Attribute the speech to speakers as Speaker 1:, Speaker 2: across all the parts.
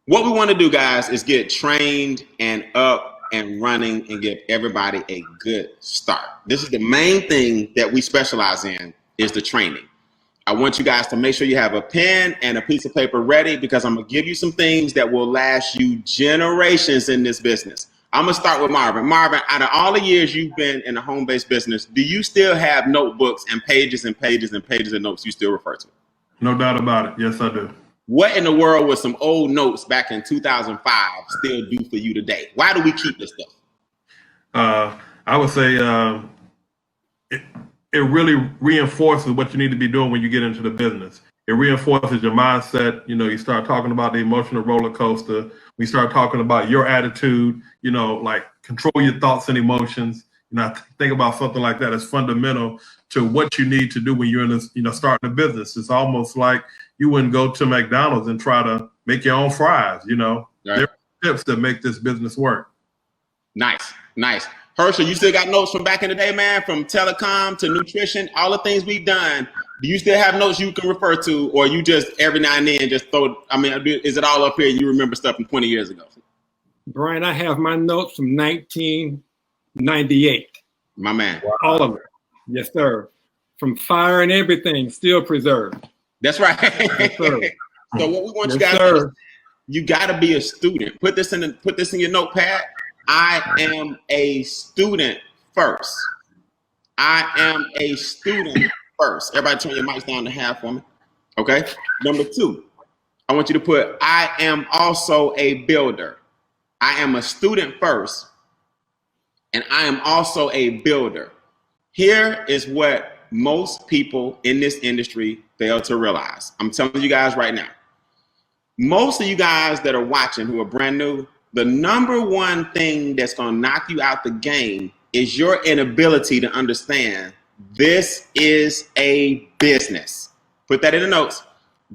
Speaker 1: What we want to do, guys, is get trained and up and running and give everybody a good start. This is the main thing that we specialize in, is the training. I want you guys to make sure you have a pen and a piece of paper ready, because I'm going to give you some things that will last you generations in this business. I'm going to start with Marvin. Marvin, out of all the years you've been in a home-based business, do you still have notebooks and pages and pages and pages of notes you still refer to?
Speaker 2: No doubt about it. Yes, I do.
Speaker 1: What in the world would some old notes back in 2005 still do for you today? Why do we keep this stuff?
Speaker 2: I would say it really reinforces what you need to be doing when you get into the business. It reinforces your mindset. You know, you start talking about the emotional roller coaster. We start talking about your attitude, you know, like control your thoughts and emotions. You know, I think about something like that as fundamental to what you need to do when you're in this, you know, starting a business. It's almost like you wouldn't go to McDonald's and try to make your own fries, you know. Right. There are tips that make this business work.
Speaker 1: Nice, nice. Herschel, you still got notes from back in the day, man, from telecom to nutrition, all the things we've done. Do you still have notes you can refer to, or you just every now and then just throw, I mean, is it all up here? You remember stuff from 20 years ago?
Speaker 3: Brian, I have my notes from 1998.
Speaker 1: My man.
Speaker 3: Wow. All of it. Yes, sir. From fire and everything, still preserved.
Speaker 1: That's right.
Speaker 3: Yes, sir.
Speaker 1: So what we want you guys to do, you got to be a student. Put this in your notepad. I am a student first. I am a student first. Everybody turn your mics down to half for me. Okay. Number 2, I want you to put, I am also a builder. I am a student first, and I am also a builder. Here is what most people in this industry fail to realize. I'm telling you guys right now. Most of you guys that are watching who are brand new, the number one thing that's going to knock you out the game is your inability to understand this is a business. Put that in the notes.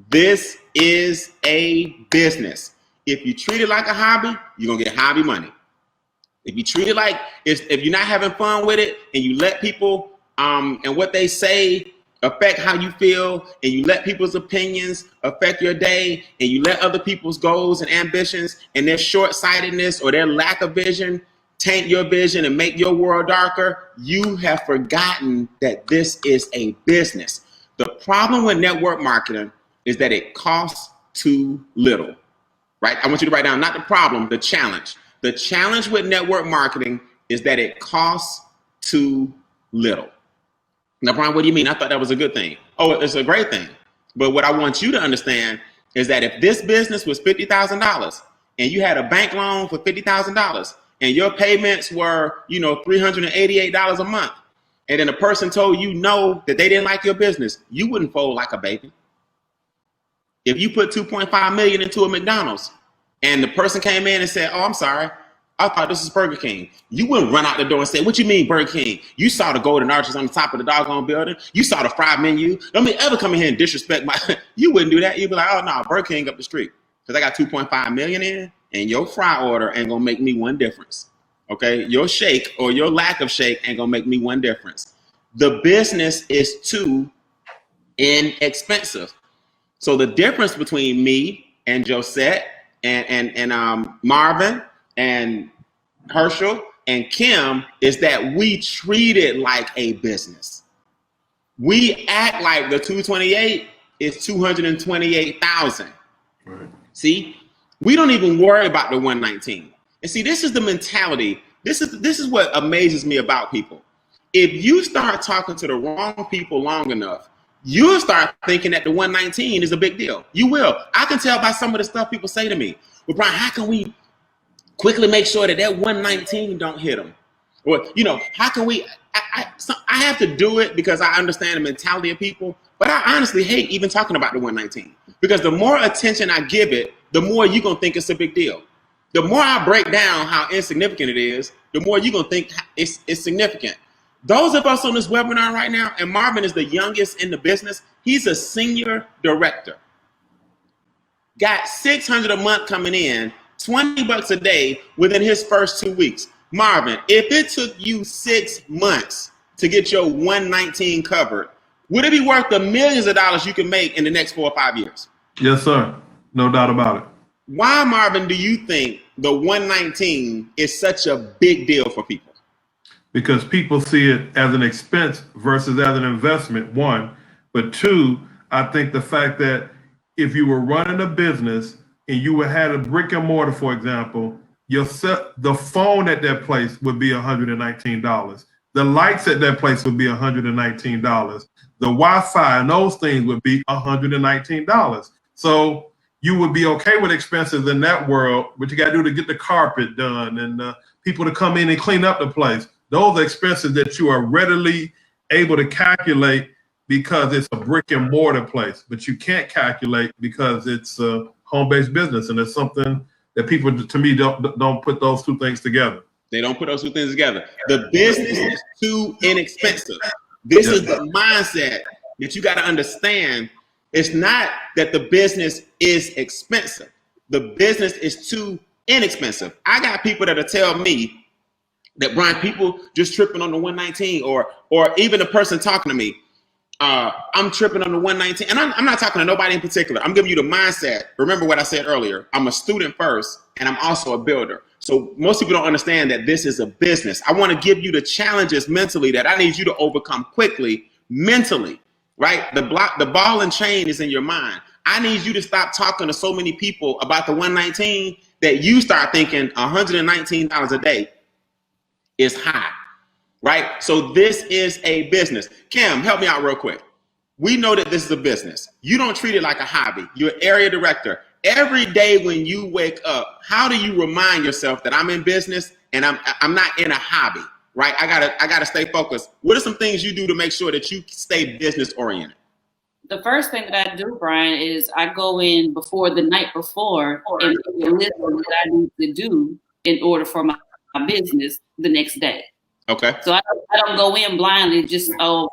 Speaker 1: This is a business. If you treat it like a hobby, you're going to get hobby money. If you treat it like, if you're not having fun with it and you let people and what they say affect how you feel, and you let people's opinions affect your day, and you let other people's goals and ambitions and their short-sightedness or their lack of vision taint your vision and make your world darker, you have forgotten that this is a business. The problem with network marketing is that it costs too little, right? I want you to write down, not the problem, the challenge. The challenge with network marketing is that it costs too little. Now, Brian, what do you mean? I thought that was a good thing. Oh, it's a great thing. But what I want you to understand is that if this business was $50,000 and you had a bank loan for $50,000 and your payments were, you know, $388 a month, and then a person told you no, that they didn't like your business, you wouldn't fold like a baby. If you put $2.5 million into a McDonald's and the person came in and said, oh, I'm sorry, I thought this was Burger King, you wouldn't run out the door and say, what you mean Burger King? You saw the golden arches on the top of the doggone building. You saw the fried menu. Don't me ever come in here and disrespect my, you wouldn't do that. You'd be like, oh no, Burger King up the street. Because I got 2.5 million in, and your fry order ain't gonna make me one difference. Okay, your shake or your lack of shake ain't gonna make me one difference. The business is too inexpensive. So the difference between me and Josette and Marvin and Herschel and Kim is that we treat it like a business. We act like the 228 is 228,000. Right. See, we don't even worry about the 119. And see, this is the mentality. This is what amazes me about people. If you start talking to the wrong people long enough, you'll start thinking that the 119 is a big deal. You will. I can tell by some of the stuff people say to me. Well, Brian, how can we quickly make sure that 119 don't hit them? Or, you know, how can we, I have to do it because I understand the mentality of people, but I honestly hate even talking about the 119 because the more attention I give it, the more you're going to think it's a big deal. The more I break down how insignificant it is, the more you're going to think it's significant. Those of us on this webinar right now, and Marvin is the youngest in the business, he's a senior director. Got $600 a month coming in, $20 a day within his first 2 weeks. Marvin, if it took you 6 months to get your 119 covered, would it be worth the millions of dollars you can make in the next 4 or 5 years?
Speaker 2: Yes, sir. No doubt about it.
Speaker 1: Why, Marvin, do you think the 119 is such a big deal for people?
Speaker 2: Because people see it as an expense versus as an investment, one. But two, I think the fact that if you were running a business and you had a brick and mortar, for example, the phone at that place would be $119. The lights at that place would be $119. The Wi-Fi and those things would be $119. So you would be okay with expenses in that world, but you got to do to get the carpet done and people to come in and clean up the place. Those are expenses that you are readily able to calculate because it's a brick and mortar place, but you can't calculate because it's a home-based business, and it's something that people, to me, don't put those two things together.
Speaker 1: They don't put those two things together. The business is too inexpensive. This is the mindset that you got to understand. It's not that the business is expensive. The business is too inexpensive. I got people that'll tell me that, Brian, people just tripping on the 119, or even a person talking to me, I'm tripping on the 119. And I'm not talking to nobody in particular. I'm giving you the mindset. Remember what I said earlier. I'm a student first, and I'm also a builder. So most people don't understand that this is a business. I want to give you the challenges mentally that I need you to overcome quickly, mentally, right? The ball and chain is in your mind. I need you to stop talking to so many people about the 119 that you start thinking $119 a day is high, right? So this is a business. Kim, help me out real quick. We know that this is a business. You don't treat it like a hobby. You're an area director. Every day when you wake up, how do you remind yourself that I'm in business and I'm not in a hobby, right? I gotta stay focused. What are some things you do to make sure that you stay business oriented?
Speaker 4: The first thing that I do, Brian, is I go in before the night before and make a list of what I need to do in order for my business the next day.
Speaker 1: Okay.
Speaker 4: So I don't go in blindly, just, I'm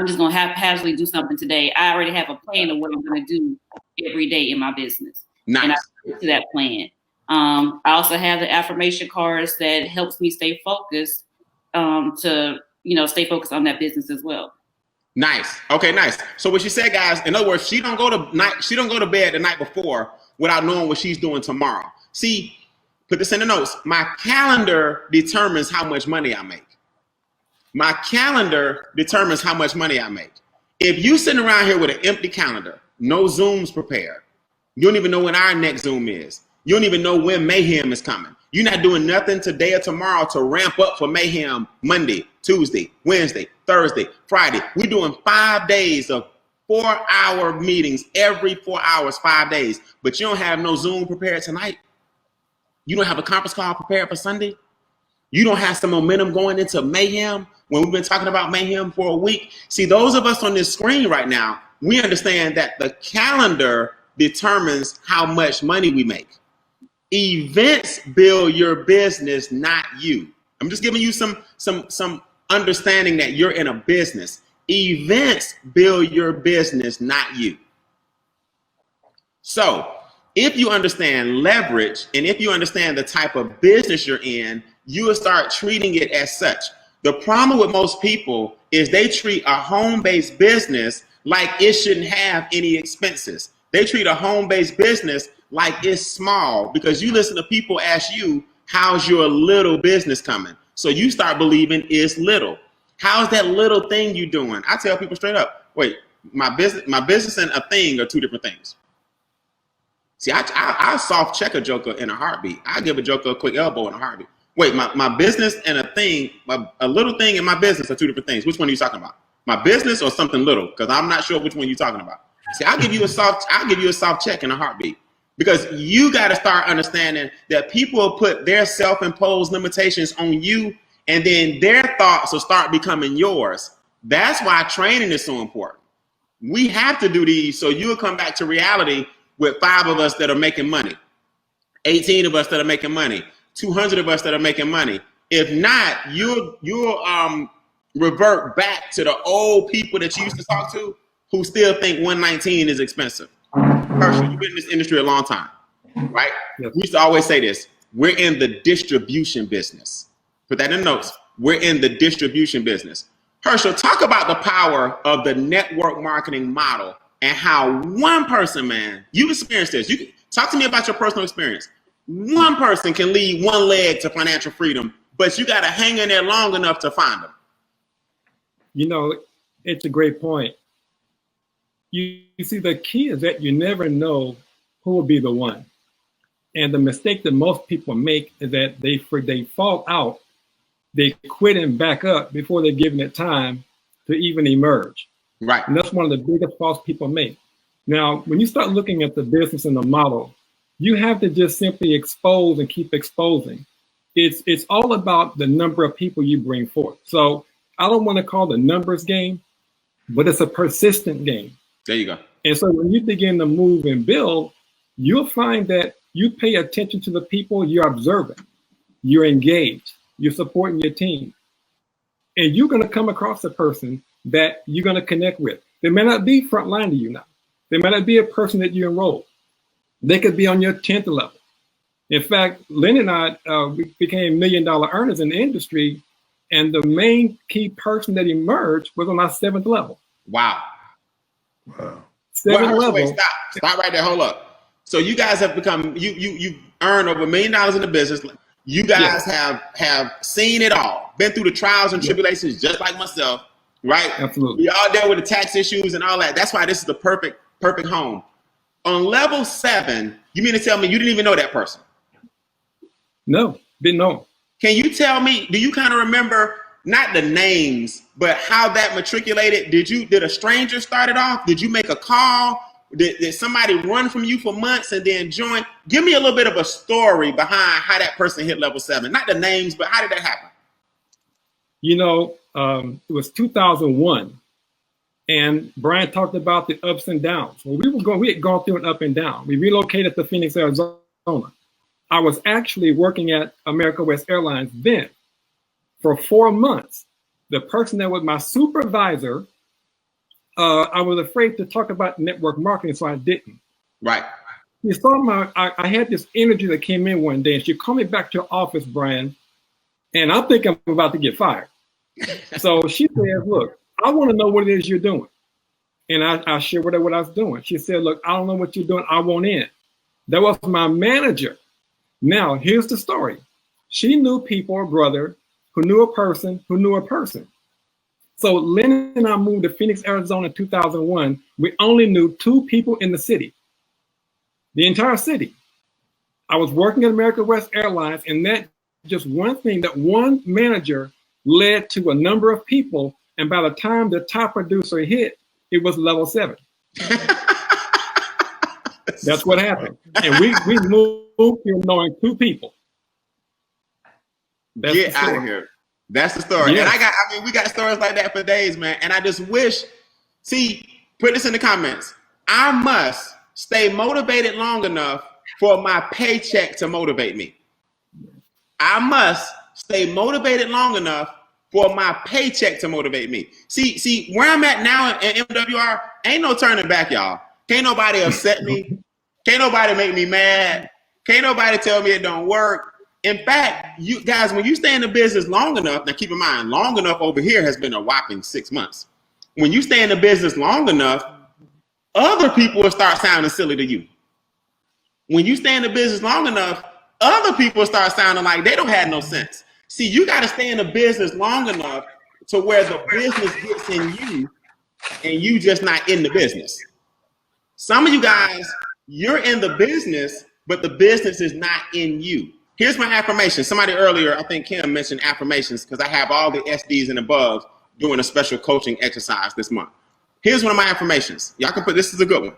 Speaker 4: just going to haphazardly do something today. I already have a plan of what I'm going to do every day in my business.
Speaker 1: Nice.
Speaker 4: And I stick to that plan. I also have the affirmation cards that helps me stay focused to, stay focused on that business as well.
Speaker 1: Nice. Okay, nice. So what she said, guys, in other words, she don't go to bed the night before without knowing what she's doing tomorrow. See, put this in the notes. My calendar determines how much money I make. My calendar determines how much money I make. If you sitting around here with an empty calendar, no Zooms prepared, you don't even know when our next Zoom is. You don't even know when Mayhem is coming. You're not doing nothing today or tomorrow to ramp up for Mayhem Monday, Tuesday, Wednesday, Thursday, Friday. We're doing 5 days of 4-hour meetings every 4 hours, 5 days. But you don't have no Zoom prepared tonight. You don't have a conference call prepared for Sunday. You don't have some momentum going into Mayhem when we've been talking about Mayhem for a week. See, those of us on this screen right now, we understand that the calendar determines how much money we make. Events build your business, not you. I'm just giving you some understanding that you're in a business. Events build your business, not you. So if you understand leverage and if you understand the type of business you're in, you will start treating it as such. The problem with most people is they treat a home-based business like it shouldn't have any expenses. They treat a home-based business like it's small because you listen to people ask you, how's your little business coming? So you start believing it's little. How's that little thing you doing? I tell people straight up, wait, my business and a thing are two different things. See, I soft check a joker in a heartbeat. I give a joker a quick elbow in a heartbeat. Wait, my business and a thing, a little thing and my business are two different things. Which one are you talking about? My business or something little? Because I'm not sure which one you're talking about. See, I'll give you a soft check in a heartbeat. Because you got to start understanding that people will put their self-imposed limitations on you, and then their thoughts will start becoming yours. That's why training is so important. We have to do these so you'll come back to reality with 5 of us that are making money, 18 of us that are making money, 200 of us that are making money. If not, you'll revert back to the old people that you used to talk to who still think 119 is expensive. Herschel, you've been in this industry a long time, right? Yep. We used to always say this. We're in the distribution business. Put that in notes. We're in the distribution business. Herschel, talk about the power of the network marketing model and how one person, man, you've experienced this. Talk to me about your personal experience. One person can lead one leg to financial freedom, but you got to hang in there long enough to find them.
Speaker 3: You know, it's a great point. You see, the key is that you never know who will be the one. And the mistake that most people make is that they fall out, they quit and back up before they're given it time to even emerge.
Speaker 1: Right.
Speaker 3: And that's one of the biggest faults people make. Now, when you start looking at the business and the model, you have to just simply expose and keep exposing. It's all about the number of people you bring forth. So I don't want to call it a numbers game, but it's a persistent game.
Speaker 1: There you go.
Speaker 3: And so when you begin to move and build, you'll find that you pay attention to the people you're observing, you're engaged, you're supporting your team. And you're going to come across a person that you're going to connect with. They may not be frontline to you now. They might not be a person that you enroll. They could be on your 10th level. In fact, Lynn and I we became $1 million earners in the industry, and the main key person that emerged was on our 7th level.
Speaker 1: Wow.
Speaker 2: Wow.
Speaker 3: 7th level.
Speaker 1: Wait, stop right there. Hold up. So you guys have become, you earned over $1 million in the business. You guys have seen it all, been through the trials and tribulations, just like myself, right?
Speaker 3: Absolutely.
Speaker 1: We all dealt with the tax issues and all that. That's why this is the perfect home. On level 7, you mean to tell me you didn't even know that person?
Speaker 3: No, didn't know.
Speaker 1: Can you tell me, do you kind of remember, not the names, but how that matriculated? Did a stranger start it off? Did you make a call? Did somebody run from you for months and then join? Give me a little bit of a story behind how that person hit level 7. Not the names, but how did that happen?
Speaker 3: You know, it was 2001. And Brian talked about the ups and downs. Well, we had gone through an up and down. We relocated to Phoenix, Arizona. I was actually working at America West Airlines then. For 4 months, the person that was my supervisor, I was afraid to talk about network marketing, so I didn't.
Speaker 1: Right.
Speaker 3: You saw I had this energy that came in one day, and she called me back to her office, Brian, and I think I'm about to get fired. So she said, look, I want to know what it is you're doing. And I shared with her what I was doing. She said, look, I don't know what you're doing. I want in. That was my manager. Now, here's the story. She knew people, her brother, who knew a person, who knew a person. So Lynn and I moved to Phoenix, Arizona in 2001. We only knew 2 people in the city, the entire city. I was working at America West Airlines, and that just one thing, that one manager led to a number of people. And by the time the top producer hit, it was level 7. That's what happened. And we moved here knowing 2 people. That's
Speaker 1: Get out of here. That's the story.
Speaker 3: Yeah.
Speaker 1: And we got stories like that for days, man. And I just wish, put this in the comments. I must stay motivated long enough for my paycheck to motivate me. I must stay motivated long enough for my paycheck to motivate me. See, where I'm at now in MWR, ain't no turning back, y'all. Can't nobody upset me. Can't nobody make me mad. Can't nobody tell me it don't work. In fact, you guys, when you stay in the business long enough, now keep in mind, long enough over here has been a whopping 6 months. When you stay in the business long enough, other people will start sounding silly to you. When you stay in the business long enough, other people start sounding like they don't have no sense. See, you got to stay in the business long enough to where the business gets in you and you just not in the business. Some of you guys, you're in the business, but the business is not in you. Here's my affirmation. Somebody earlier, I think Kim mentioned affirmations because I have all the SDs and above doing a special coaching exercise this month. Here's one of my affirmations. Y'all can put, this is a good one.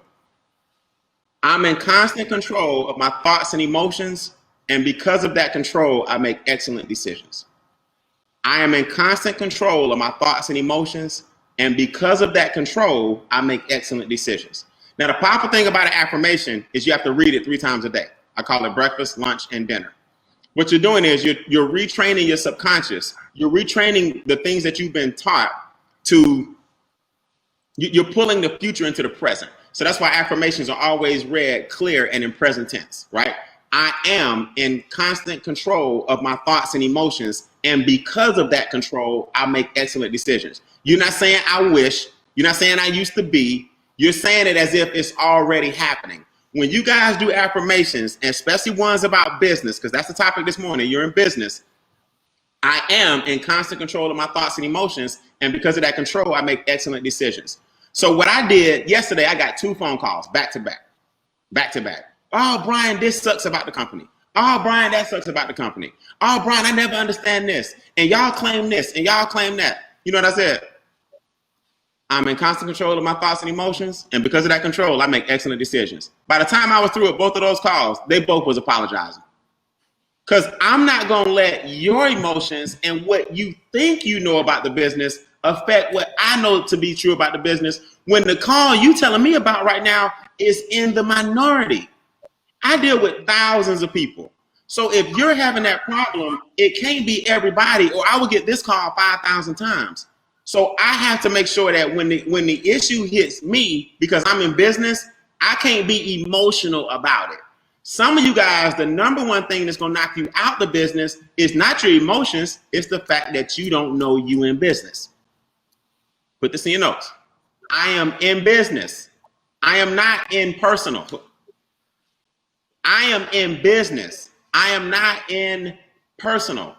Speaker 1: I'm in constant control of my thoughts and emotions, and because of that control, I make excellent decisions. I am in constant control of my thoughts and emotions, and because of that control, I make excellent decisions. Now, the powerful thing about an affirmation is you have to read it 3 times a day. I call it breakfast, lunch, and dinner. What you're doing is you're retraining your subconscious. You're retraining the things that you've been taught to, you're pulling the future into the present. So that's why affirmations are always read clear and in present tense, right? I am in constant control of my thoughts and emotions. And because of that control, I make excellent decisions. You're not saying I wish, you're not saying I used to be, you're saying it as if it's already happening. when you guys do affirmations, and especially ones about business, because that's the topic this morning, you're in business, I am in constant control of my thoughts and emotions. And because of that control, I make excellent decisions. So what I did yesterday, I got 2 phone calls back to back. Oh, Brian, this sucks about the company. Oh, Brian, that sucks about the company. Oh, Brian, I never understand this. And y'all claim this and y'all claim that. You know what I said? I'm in constant control of my thoughts and emotions. And because of that control, I make excellent decisions. By the time I was through with both of those calls, they both was apologizing. Because I'm not going to let your emotions and what you think you know about the business affect what I know to be true about the business when the call you telling me about right now is in the minority. I deal with thousands of people. So if you're having that problem, it can't be everybody, or I will get this call 5,000 times. So I have to make sure that when the issue hits me, because I'm in business, I can't be emotional about it. Some of you guys, the number one thing that's going to knock you out the business is not your emotions. It's the fact that you don't know you in business. Put this in your notes. I am in business. I am not in personal. I am in business. I am not in personal.